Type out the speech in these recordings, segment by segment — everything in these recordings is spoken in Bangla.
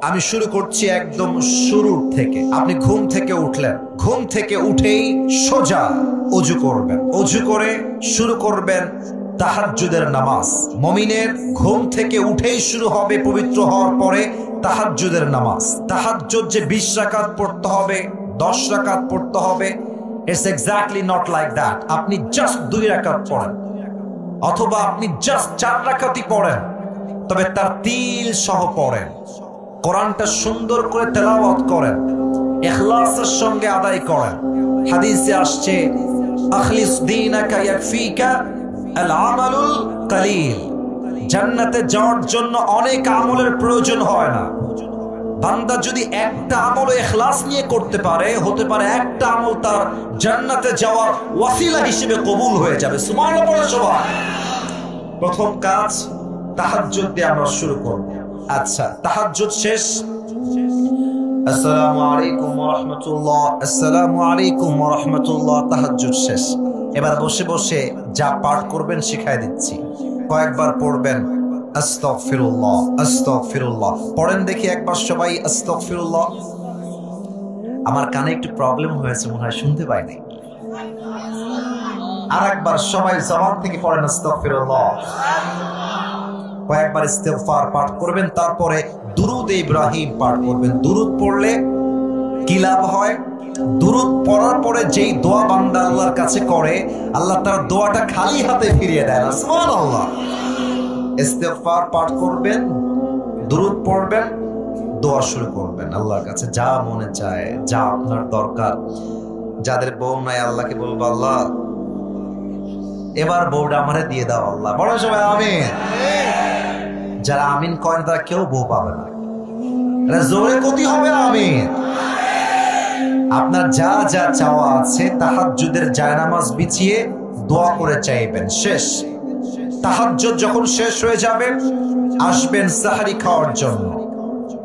আমি শুরু করছি একদম শুরুর থেকে। আপনি ঘুম থেকে উঠলেন, ঘুম থেকে উঠেই সোজা অজু করবেন, অজু করে শুরু করবেন তাহাজ্জুদের নামাজ। মুমিনের ঘুম থেকে উঠেই শুরু হবে পবিত্র হওয়ার পরে তাহাজ্জুদের নামাজ। তাহাজ্জুদ যে 20 রাকাত পড়তে হবে, 10 রাকাত পড়তে হবে, it's exactly not like that. আপনি জাস্ট 2 রাকাত পড়েন, অথবা আপনি জাস্ট 4 রাকাতই পড়েন, তবে তার তিল সহ পড়েন। কোরআনটা সুন্দর করে তেলাওয়াত করেন, ইখলাসের সঙ্গে আদায় করেন। হাদিসে আসছে, আখলিস দীনাকা ইয়াকফিকা আল আমালুল কালিল। জান্নাতে যাওয়ার জন্য অনেক আমলের প্রয়োজন হয় না। বান্দা যদি একটা আমল ইখলাস নিয়ে করতে পারে, হতে পারে একটা আমল তার জান্নাতে যাওয়ার ওয়াসিলা হিসেবে কবুল হয়ে যাবে। সুবহানাল্লাহ বলে সবাই। প্রথম কাজ তাহাজ্জুদ দিয়ে আমরা শুরু করব। আচ্ছা, তাহাজ্জুদ শেষ, আসসালামু আলাইকুম ওয়া রাহমাতুল্লাহ, আসসালামু আলাইকুম ওয়া রাহমাতুল্লাহ, তাহাজ্জুদ শেষ। এবার বসে বসে যা পাঠ করবেন শিখাই দিচ্ছি। কয়েকবার পড়বেন আস্তাগফিরুল্লাহ, আস্তাগফিরুল্লাহ। পড়েন দেখি একবার সবাই আস্তাগফিরুল্লাহ। আমার কানে একটু প্রবলেম হয়েছে, মনে হয় শুনতে পাইনি। আরেকবার সবাই জবান থেকে পড়েন আস্তাগফিরুল্লাহ। কয়েকবার ইস্তিগফার পাঠ করবেন, তারপরে দুরুদ ইব্রাহিম পাঠ করবেন। দুরুদ পড়লে কি লাভ হয়? দুরুদ পড়ার পরে যেই দোয়া বান্দা আল্লাহর কাছে করে, আল্লাহ তার দোয়াটা খালি হাতে ফিরিয়ে দেয় না। সুবহানাল্লাহ। ইস্তিগফার পাঠ করবেন, দুরুদ পড়বেন, দোয়া শুরু করবেন আল্লাহর কাছে। যা মনে চায়, যা আপনার দরকার। যাদের বউ নাই, আল্লাহকে বলবো, আল্লাহ এবার বউটা আমারে দিয়ে দাও আল্লাহ। বড় সবাই আমিন। যারা আমিন করেন তারা কেউ বউ পাবে না, জোরে ক্ষতি হবে আমিন। আপনার যা যা চাওয়া আছে তাহাজ্জুদের জায়নামাজ বিছিয়ে দোয়া করে চাইবেন। শেষ। তাহাজ্জুদ যখন শেষ হয়ে যাবে, আসবেন সাহরি খাওয়ার জন্য।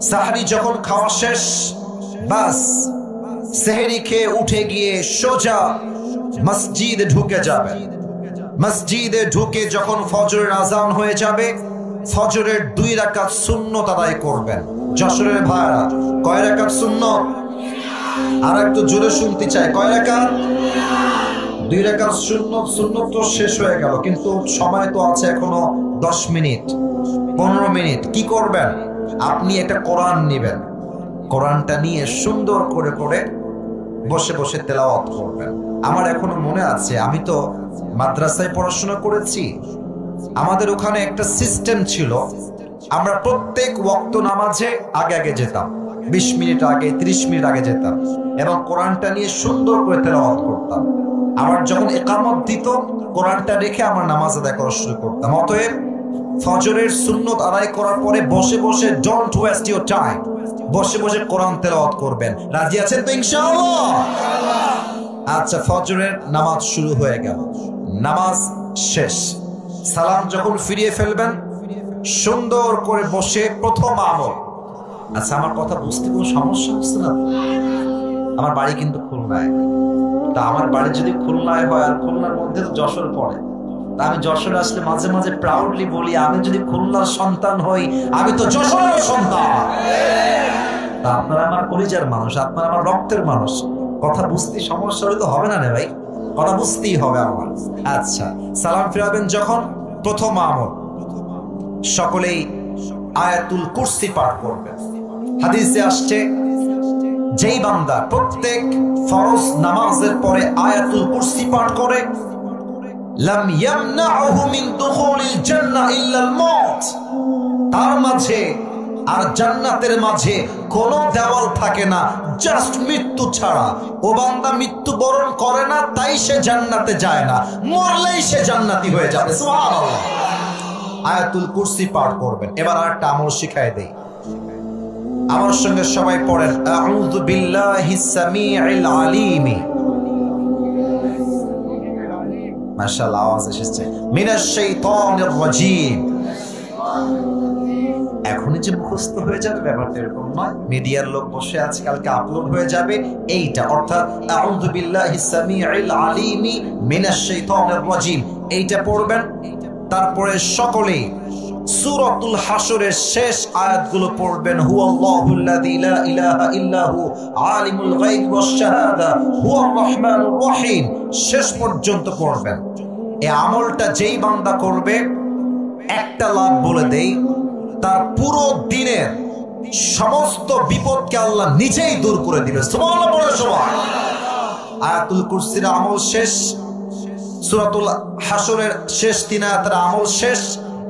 সাহরি যখন খাওয়া শেষ, বাস সেহরি খেয়ে উঠে গিয়ে সোজা মসজিদে ঢুকে যাবেন। মসজিদে ঢুকে যখন ফজরের আজান হয়ে যাবে, ফজরের 2 রাকাত সুন্নত আদায় করবেন। যশোরের ভাইরা, কয় রাকাত সুন্নত? আর একটু জোরে শুনতে চাই, কয় রাকাত? 2 রাকাত সুন্নত। সুন্নত তো শেষ হয়ে গেল, কিন্তু সময় তো আছে এখনো 10 মিনিট 15 মিনিট। কি করবেন? আপনি একটা কোরআন নেবেন, কোরআনটা নিয়ে সুন্দর করে করে বসে বসে তেলাওয়াত করবেন। আমার এখনো মনে আছে, আমি তো মাদ্রাসায় পড়াশোনা করেছি। আমাদের ওখানে একটা সিস্টেম ছিল, আমরা প্রত্যেক ওয়াক্ত নামাজে আগে আগে যেতাম, 20 মিনিট আগে, 30 মিনিট আগে যেতাম, এবং কোরআনটা নিয়ে সুন্দর করে তেলাওয়াত করতাম। আমার যখন ইকামত দিত, কোরআনটা রেখে আমার নামাজ আদায় করা শুরু করতাম। অতএব ফজরের সুন্নত আদায় করার পরে বসে বসে, ডোন্ট ওয়েস্ট ইওর টাইম, বসে বসে কোরআন তেলাওয়াত করবেন। রাজি আছেন তো ইনশাআল্লাহ? আচ্ছা, ফজরের নামাজ শুরু হয়ে গেল, নামাজ শেষ। সালাম যখন ফিরিয়ে ফেলবেন, সুন্দর করে বসে প্রথম আমল। আচ্ছা, আমার কথা বুঝতে কোনো সমস্যা হচ্ছে না? আমার বাড়ি কিন্তু খুলনায়। তা আমার বাড়ি যদি খুলনায় হয়, আর খুলনার মধ্যে তো যশোর পড়ে, তা আমি যশোরে আসলে মাঝে মাঝে প্রাউডলি বলি, আমি যদি খুলনার সন্তান হই, আমি তো যশোরের সন্তান। তা আপনারা আমার কলিজার মানুষ, আপনারা আমার রক্তের মানুষ। কথা বুঝতে সমস্যা হলে তো হবে না রে ভাই, কথা বুঝতেই হবে আমার। আচ্ছা, সালাম ফিরাবেন যখন, প্রথম আমল সকলেই আয়াতুল কুরসি পাঠ করবেন। হাদিসে আসছে, যেই বান্দা প্রত্যেক ফরজ নামাজের পরে আয়াতুল কুরসি পাঠ করে, লাম ইয়ামনাহু মিন দুখুলিল জান্নাহ ইল্লাল মাউত, তার মাঝে আর জান্নাতের মাঝে কোনো দেওয়াল থাকে না, জাস্ট মৃত্যু ছাড়া। ও বান্দা মৃত্যুবরণ করে না, তাই সে জান্নাতে যায় না, মরলেই সে জান্নাতি হয়ে যাবে। সুবহানাল্লাহ। আয়াতুল কুরসি পাঠ করবেন। এবার আরেকটা আমল শিখায় দেই, আমার সঙ্গে সবাই পড়েন, আউযু বিল্লাহিস সামিউল আলিম, মাশাআল্লাহ আওয়াজ এসেছে, মিনাশ শাইতানির রাজীম। এখনই যে মুখস্থ হয়ে যাবে ব্যাপারটা এরকম নয়। মিডিয়ার লোক বসে আছে, কালকে আপলোড হয়ে যাবে এইটা, অর্থাৎ আউযু বিল্লাহিস সামিউল আলিম মিনাশ শাইতানির রাজীম, এইটা পড়বেন। তারপরে সকলেই সূরাতুল হাশরের শেষ আয়াতগুলো পড়বেন, হুয়াল্লাহুল্লাযী লা ইলাহা ইল্লাহু আলিমুল গায়বি ওয়াশ শাহাদা হুয়ার রহমানুর রহিম শেষ পর্যন্ত পড়বেন। এই আমলটা যেই বান্দা করবে, একটা লাভ বলে দেই, তার পুরো দিনের সমস্ত বিপদকে আল্লাহ নিজেই দূর করে দিবে। সুবহানাল্লাহ বলে সুবহানাল্লাহ। আয়াতুল কুরসির আমল শেষ, সূরাতুল হাশরের শেষ 3 আয়াতের আমল শেষ।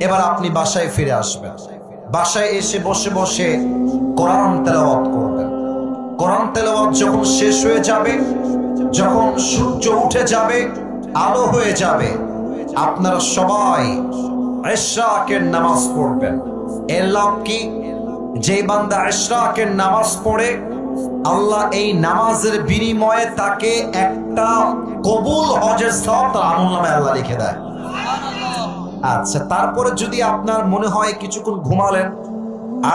এবার আপনি বাসায় ফিরে আসবেন। বাসায় এসে বসে বসে কোরআন তেলাওয়াত করবেন। কোরআন তেলাওয়াত যখন শেষ হয়ে যাবে, যখন সূর্য উঠে যাবে, আলো হয়ে যাবে, আপনারা সবাই ইশরাকের নামাজ পড়বেন। এর লাভ কি? যে বান্দা ইশরাকের নামাজ পড়ে, আল্লাহ এই নামাজের বিনিময়ে তাকে একটা কবুল হজের সওয়াব তার আমলনামায় আল্লাহ লিখে দেয়। আচ্ছা, তারপরে যদি আপনার মনে হয় কিছুক্ষণ ঘুমালেন,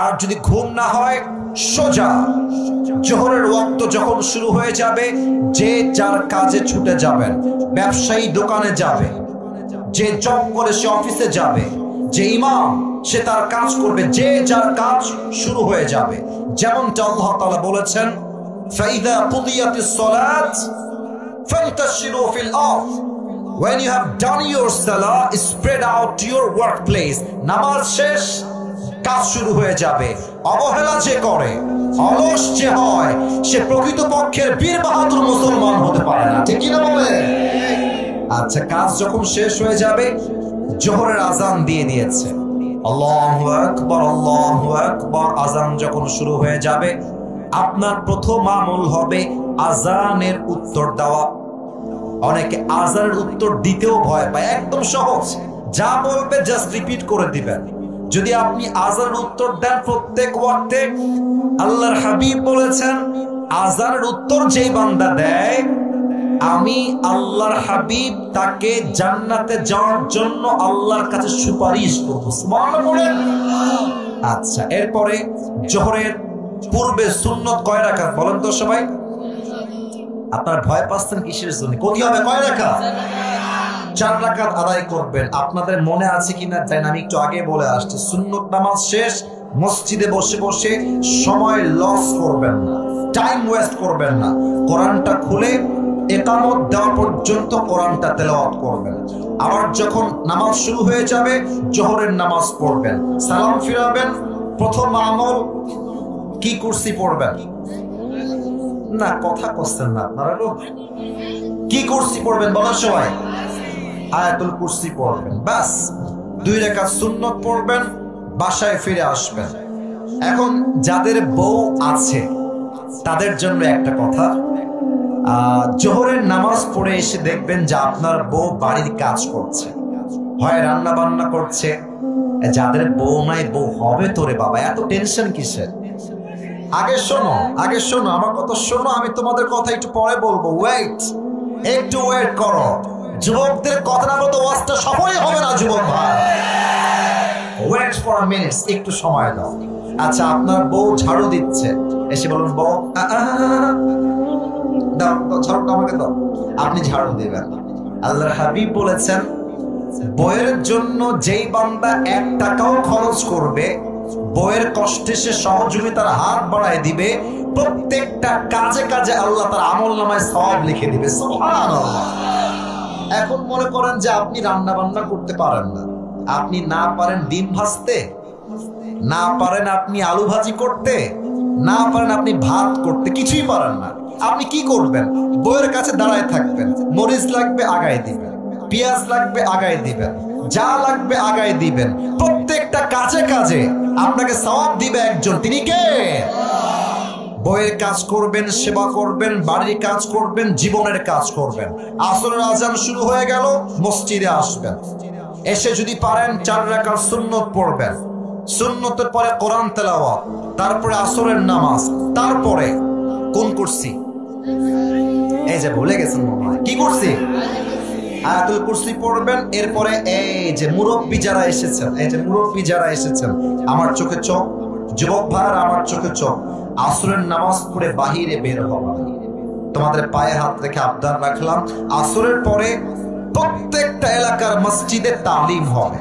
আর যদি ঘুম না হয়, সোজা জোহরের ওয়াক্ত যখন শুরু হয়ে যাবে, যে যার কাজে ছুটে যাবেন। ব্যবসায়ী দোকানে যাবে, যে জব করে সে অফিসে যাবে, যে ইমাম সে তার কাজ করবে, যে যার কাজ শুরু হয়ে যাবে। যেমনটা আল্লাহ তাআলা বলেছেন, ফাইদা কুদিয়াতিস সালাত ফান্তাশিরু ফিল আরদ, when you have done your salah, spread out to your workplace. নামাজ শেষ, কাজ শুরু হয়ে যাবে। অবহেলা যে করে, অলস যে হয়, সে প্রকৃতপক্ষের বীর বাহাদুর মুসলমান হতে পারে না। ঠিক কি না বলে? আচ্ছা, কাজ যখন শেষ হয়ে যাবে, জোহরের আজান দিয়ে দিয়েছে, আল্লাহু আকবার আল্লাহু আকবার, আজান যখন শুরু হয়ে যাবে, আপনার প্রথম আমল হবে আজানের উত্তর দেওয়া। অনেকে আজানের উত্তর দিতেও ভয় পায়। একদম সহজ, যা বলবে জাস্ট রিপিট করে দিবেন। যদি আপনি আজানের উত্তর দেন প্রত্যেক ওয়াক্তে, আল্লাহর হাবিব বলেছেন, আজানের উত্তর যেই বান্দা দেয়, আমি আল্লাহর হাবিব তাকে জান্নাতে যাওয়ার জন্য আল্লাহর কাছে সুপারিশ করব। সুবহানাল্লাহ। আচ্ছা, এরপরে জোহরের পূর্বে সুন্নত কয় রাকাত বলেন তো সবাই? আপনার ভয় পাচ্ছেন কিসের জন্য? কত হবে? কয় রাকাত? 4 রাকাত আদায় করবেন। আপনাদের মনে আছে কিনা জানি না, আমি একটু আগে বলে আসছি, সুন্নত নামাজ শেষ, মসজিদে বসে বসে সময় লস করবেন না, টাইম ওয়েস্ট করবেন না। কোরআনটা খুলে ইকামত দেওয়া পর্যন্ত কোরআনটা তেলাওয়াত করবেন। আবার যখন নামাজ শুরু হয়ে যাবে, জোহরের নামাজ পড়বেন, সালাম ফিরাবেন। প্রথম আমল কি? কুরসি পড়বেন। না, কথা করছেন না আপনারা। কি কুরসি পড়বেন বলার সময়? আয়াতুল কুরসি পড়বেন। বাস 2 রাকাত সুন্নত পড়বেন, বাসায় ফিরে আসবেন। এখন যাদের বউ আছে তাদের জন্য একটা কথা, জোহরের নামাজ পড়ে এসে দেখবেন যে আপনার বউ বাড়ির কাজ করছে, হয় রান্না বান্না করছে। যাদের বউ নাই, বউ হবে তোরে বাবা, এত টেনশন কিসের? আগে শোনো, আগে শোনো আমার কথা, শোনো, আমি তোমাদের কথা একটু পরে বলবো। ওয়েট, একটু ওয়েট করো। যুবকদের কথা না বলতে ওয়াজটা সফলই হবে না যুবক ভাই। ওয়েট ফর আ মিনিট, একটু সময় দাও। আচ্ছা, আপনার বউ ঝাড়ু দিচ্ছে, এসে বলুন, বউ দাও ঝাড়ুটা আমাকে দাও। আপনি ঝাড়ু দিবেন। আল্লাহর হাবিব বলেছেন, বউয়ের জন্য যেই বান্দা 1 টাকাও খরচ করবে, বউয়ের কষ্টে সে সহযোগিতার হাত বাড়ায় দিবে, প্রত্যেকটা কাজে কাজে আল্লাহ তার আমলনামায় সওয়াব লিখে দিবে। সুবহানাল্লাহ। এখন মনে করেন যে আপনি রান্না বান্না করতে পারেন না, আপনি না পারেন ডিম ভাজতে, না পারেন আপনি আলু ভাজি করতে, না পারেন আপনি ভাত করতে, কিছুই পারেন না। আপনি কি করবেন? বউয়ের কাছে দাঁড়ায় থাকবেন। মরিচ লাগবে আগায় দিবেন, পেঁয়াজ লাগবে আগায় দিবেন, যা লাগবে আগায় দিবেন। প্রত্যেকটা কাজে কাজে আপনাকে সওয়াব দিবে একজন, তিনি কে? বউয়ের কাজ করবেন, সেবা করবেন, বাড়ির কাজ করবেন, জীবনের কাজ করবেন। আসরের আজান শুরু হয়ে গেল, মসজিদে আসবেন। এসে যদি পারেন 4 রাকাত সুন্নত পড়বেন, সুন্নতের পরে কোরআন তেলাওয়াত, তারপরে আসরের নামাজ, তারপরে কোন কুরসি? এই যে ভুলে গেছেন মনে হয়, কি কুরসি? আয়াতুল কুরসি পড়বেন। এরপরে এই যে মুরব্বী যারা এসেছেন, এই যে মুরব্বী যারা এসেছেন, আমার চোখে চোখ, যুবক ভাইরা আমার চোখে চোখ, আসরের নামাজ পড়ে বাহিরে বের হওয়া। তোমাদের পায়ে হাত রেখে আবদার রাখলাম, আসরের পরে প্রত্যেকটা এলাকার মসজিদে তালিম হবে।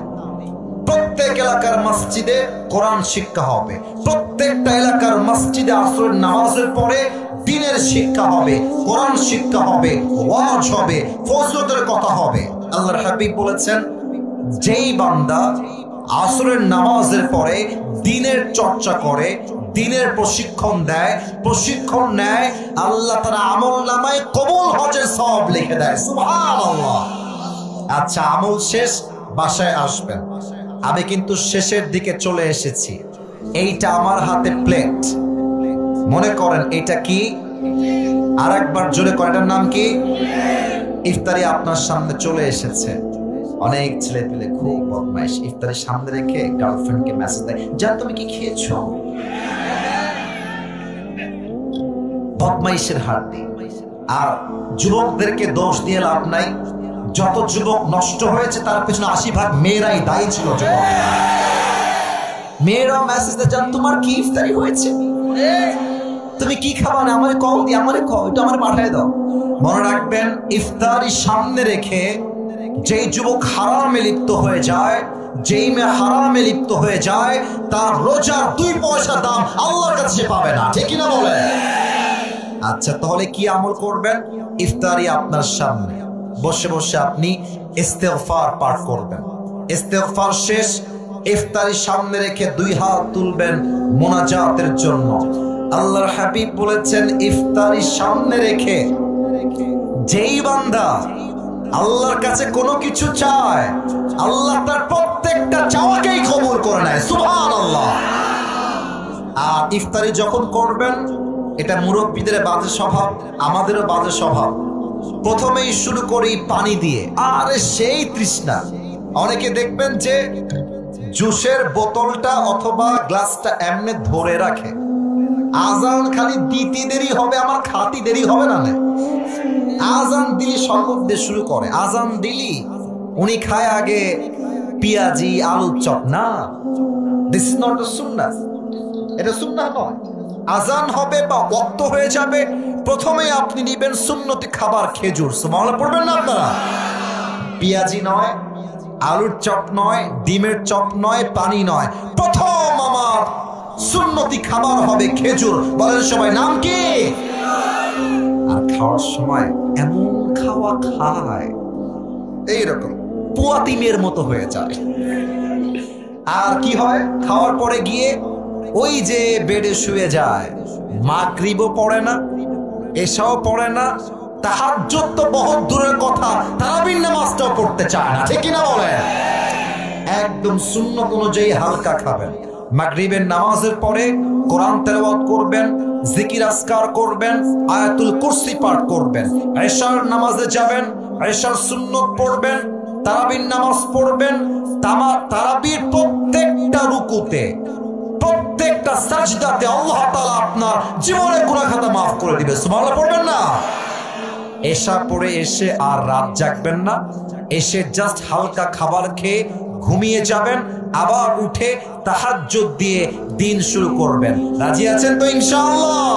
প্রত্যেক প্রত্যেক এলাকার মসজিদে কোরআন শিক্ষা হবে, প্রত্যেকটা এলাকার মসজিদে আসরের নামাজের পরে দ্বীনের শিক্ষা হবে, কোরআন শিক্ষা হবে, ওয়াজ হবে, ফজিলতের কথা হবে। আল্লাহর হাবিব বলেছেন, যেই বান্দা আসরের নামাজের পরে দ্বীনের চর্চা করে, দ্বীনের প্রশিক্ষণ নেয়, আল্লাহ তার আমলনামায় কবুল হজের সওয়াব লিখে দেয়। সুবহানাল্লাহ। আচ্ছা, আমল শেষ, বাসায় আসবেন। আমি কিন্তু শেষের দিকে চলে এসেছি। এইটা আমার হাতে প্লেট, মনে করেন এটা কি? আর একবার জোরে করেন, এটার নাম কি? ইফতারি আপনার সামনে চলে এসেছে। অনেক ছেলে পেলে খুব বদমাইশ, ইফতারের সামনে রেখে গার্লফ্রেন্ডকে মেসেজ দেয়, যা তুমি কি খেয়েছো? বদমাইশের হাড্ডি। আর যুবকদেরকে দোষ দিয়ে লাভ নাই, যত যুবক নষ্ট হয়েছে তার পিছনে 80% মেয়েরাই দায়ী ছিল। মেয়েরাও মেসেজ দেয়, জান তোমার কি ইফতারি হয়েছে, তুমি কি খাবা, না আমারে কল দিয়ে আমারে কল, এটা আমারে পাঠিয়ে দাও। মনে রাখবেন, ইফতারি সামনে রেখে যেই যুবক হারামে লিপ্ত হয়ে যায়, যেই মেয়ে হারামে লিপ্ত হয়ে যায়, তার রোজার 2 পয়সা দাম আল্লাহর কাছে পাবে না। ঠিক কিনা বলে? আচ্ছা, তাহলে কি আমল করবেন? ইফতারি আপনার সামনে, বসে বসে আপনি ইস্তেগফার পাঠ করবেন। ইস্তেগফার শেষ, ইফতারি সামনে রেখে 2 হাত তুলবেন মোনাজাতের জন্য। আল্লাহর হাবিব বলেছেন, ইফতারি সামনে রেখে যেই বান্দা আল্লাহর কাছে কোনো কিছু চায়, আল্লাহ তার প্রত্যেকটা চাওয়াকেই কবুল করে নেয়। সুবহানাল্লাহ। আর ইফতারি যখন করবেন, এটা মুরব্বীদের বাজে স্বভাব, আমাদেরও বাজে স্বভাব। প্রথমেই শুরু করি পানি দিয়ে, আরে সেই তৃষ্ণা। অনেকে দেখবেন যে জুসের বোতলটা অথবা গ্লাসটা এমনি ধরে রাখে, আজান খালি দিতে দেরি হবে, আমার খাতি দেরি হবে না। আজান দিলি শরবত দিয়ে শুরু করে, আজান দিলি উনি খায় আগে পেঁয়াজি আলুর চপ। না, দিস ইজ নট আ সুন্নাহ, এটা সুন্নাহ নয়। আজান হবে বা ওয়াক্ত হয়ে যাবে, প্রথমেই আপনি নিবেন সুন্নতি খাবার, খেজুর। সুবহানাল্লাহ পড়বেন না আপনারা? পেঁয়াজি নয়, আলুর চপ নয়, ডিমের চপ নয়, পানি নয়, প্রথম আমার সুন্নতি খাবার হবে খেজুর। বলেন সবাই, নাম কি? আর খাওয়ার সময় এমন খাওয়া খায়, এইরকম পুয়াতিমের মতো হয়ে যায়। আর কি হয়, খাওয়ার পরে গিয়ে ওই যে বেডে শুয়ে যায়, মাগরিবও পড়ে না, এশাও পড়ে না, তাহাজ্জুদ তো বহুত দূরের কথা, তারাবির নামাজটাও পড়তে চায় না। ঠিক কিনা বলে? একদম সুন্নত অনুযায়ী হালকা খাবেন। মাগরিবের নামাজের পরে কোরআন তেলাওয়াত করবেন, জিকির আজকার করবেন, আয়াতুল কুরসি পাঠ করবেন। এশার নামাজে যাবেন, এশার সুন্নত পড়বেন, তারাবির নামাজ পড়বেন। তারাবির প্রত্যেকটা রুকুতে, প্রত্যেকটা সাজদাতে আল্লাহ তাআলা আপনার জীবনের গুনাহ খাতা মাফ করে দিবে। সুবহানাল্লাহ পড়বেন না? এশা পড়ে এসে আর রাত জাগবেন না, এসে জাস্ট হালকা খাবার খেয়ে ঘুমিয়ে যাবেন, আবার উঠে তাহাজ্জুদ দিয়ে দিন শুরু করবেন। রাজি আছেন তো ইনশাআল্লাহ?